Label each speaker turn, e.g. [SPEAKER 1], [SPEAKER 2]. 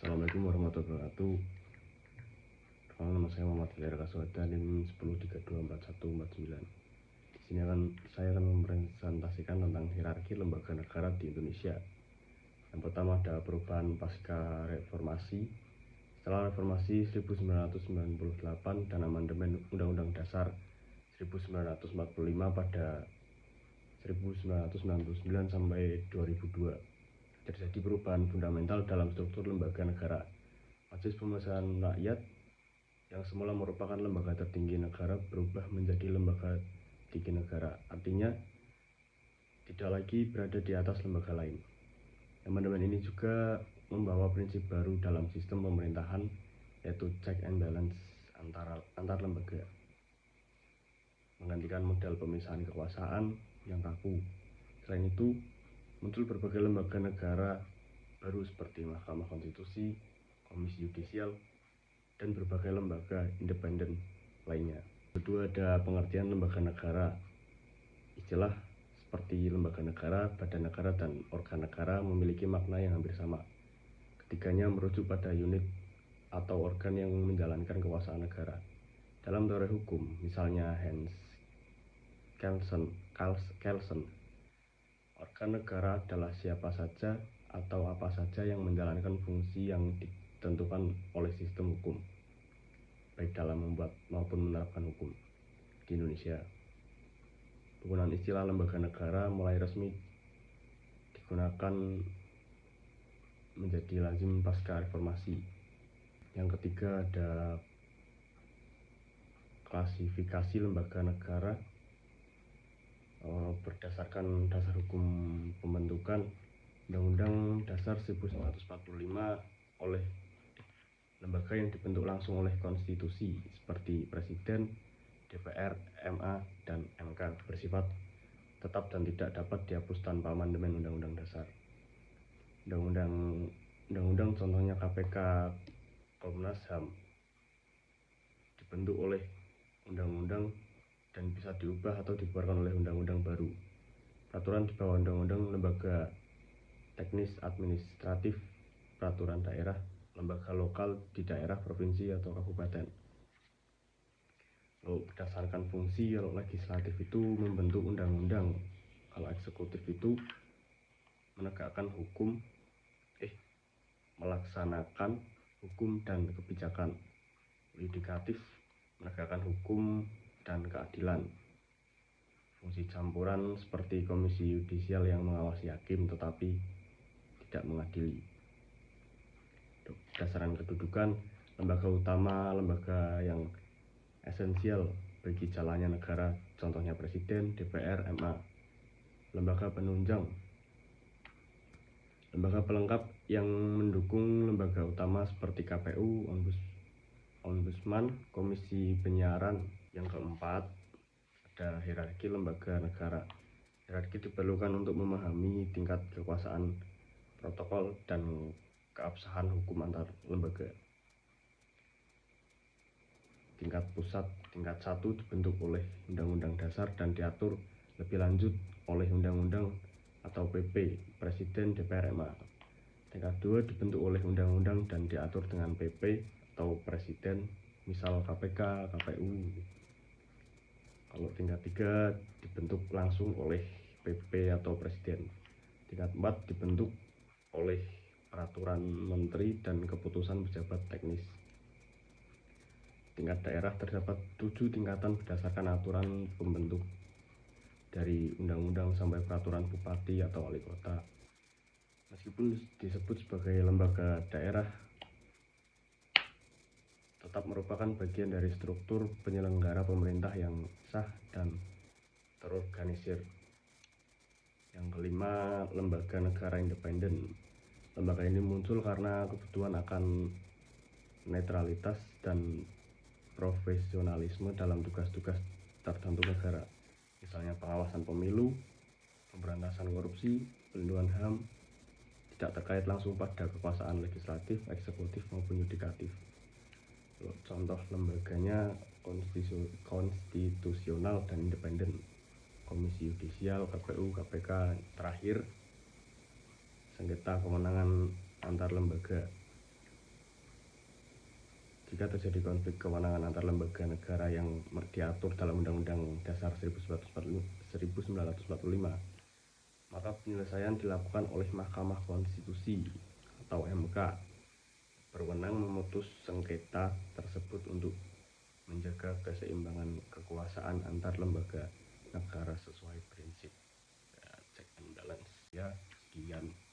[SPEAKER 1] Assalamualaikum warahmatullahi wabarakatuh. Nama saya Muhammad Hilaira Kaswada, NIM 10324149. Di sini saya akan mempresentasikan tentang hierarki lembaga negara di Indonesia. Yang pertama ada perubahan pasca reformasi. Setelah reformasi 1998 dan amandemen Undang-Undang Dasar 1945 pada 1999 sampai 2002. Terjadi perubahan fundamental dalam struktur lembaga negara. Majelis Pemusyawaratan Rakyat yang semula merupakan lembaga tertinggi negara berubah menjadi lembaga tinggi negara. Artinya tidak lagi berada di atas lembaga lain. Amandemen ini juga membawa prinsip baru dalam sistem pemerintahan, yaitu check and balance antar lembaga, menggantikan model pemisahan kekuasaan yang kaku. Selain itu, muncul berbagai lembaga negara baru seperti Mahkamah Konstitusi, Komisi Yudisial, dan berbagai lembaga independen lainnya. Kedua, ada pengertian lembaga negara. Istilah seperti lembaga negara, badan negara, dan organ negara memiliki makna yang hampir sama. Ketiganya merujuk pada unit atau organ yang menjalankan kekuasaan negara. Dalam teori hukum, misalnya Hans Kelsen, organ negara adalah siapa saja atau apa saja yang menjalankan fungsi yang ditentukan oleh sistem hukum, baik dalam membuat maupun menerapkan hukum. Di Indonesia, penggunaan istilah lembaga negara mulai resmi digunakan menjadi lazim pasca reformasi. Yang ketiga ada klasifikasi lembaga negara. Berdasarkan dasar hukum pembentukan Undang-Undang Dasar 1945 oleh lembaga yang dibentuk langsung oleh konstitusi seperti Presiden, DPR, MA, dan MK bersifat tetap dan tidak dapat dihapus tanpa amandemen Undang-Undang Dasar. Undang-undang contohnya KPK, Komnas HAM dibentuk oleh undang-undang dan bisa diubah atau dibubarkan oleh undang-undang baru. Peraturan di bawah undang-undang lembaga teknis administratif, peraturan daerah, lembaga lokal di daerah, provinsi, atau kabupaten. Lalu berdasarkan fungsi, kalau legislatif itu membentuk undang-undang, kalau eksekutif itu melaksanakan hukum dan kebijakan, yudikatif menegakkan hukum dan keadilan. Fungsi campuran seperti Komisi Yudisial yang mengawasi hakim tetapi tidak mengadili. Berdasarkan kedudukan, lembaga utama, lembaga yang esensial bagi jalannya negara, contohnya Presiden, DPR, MA. Lembaga penunjang, lembaga pelengkap yang mendukung lembaga utama seperti KPU, Ombudsman, Komisi Penyiaran. Yang keempat, ada hierarki lembaga negara. Hierarki diperlukan untuk memahami tingkat kekuasaan, protokol, dan keabsahan hukum antar lembaga. Tingkat pusat, tingkat 1 dibentuk oleh Undang-Undang Dasar dan diatur lebih lanjut oleh Undang-Undang atau PP, Presiden, DPR, MA. Tingkat 2 dibentuk oleh Undang-Undang dan diatur dengan PP atau Presiden, misal KPK, KPU. Kalau tingkat 3 dibentuk langsung oleh PP atau Presiden. Tingkat 4 dibentuk oleh peraturan menteri dan keputusan pejabat teknis. Tingkat daerah terdapat 7 tingkatan berdasarkan aturan pembentuk, dari undang-undang sampai peraturan bupati atau wali kota. Meskipun disebut sebagai lembaga daerah, tetap merupakan bagian dari struktur penyelenggara pemerintah yang sah dan terorganisir. Yang kelima, lembaga negara independen. Lembaga ini muncul karena kebutuhan akan netralitas dan profesionalisme dalam tugas-tugas tertentu negara, misalnya pengawasan pemilu, pemberantasan korupsi, pelindungan HAM, tidak terkait langsung pada kekuasaan legislatif, eksekutif, maupun yudikatif. Contoh lembaganya konstitusional dan independen, Komisi Yudisial, KPU, KPK. Terakhir, sengketa kewenangan antar lembaga. jika terjadi konflik kewenangan antar lembaga negara yang diatur dalam Undang-Undang Dasar 1945, maka penyelesaian dilakukan oleh Mahkamah Konstitusi atau MK, berwenang memutus sengketa tersebut untuk menjaga keseimbangan kekuasaan antar lembaga negara sesuai prinsip check and balance. Ya, sekian.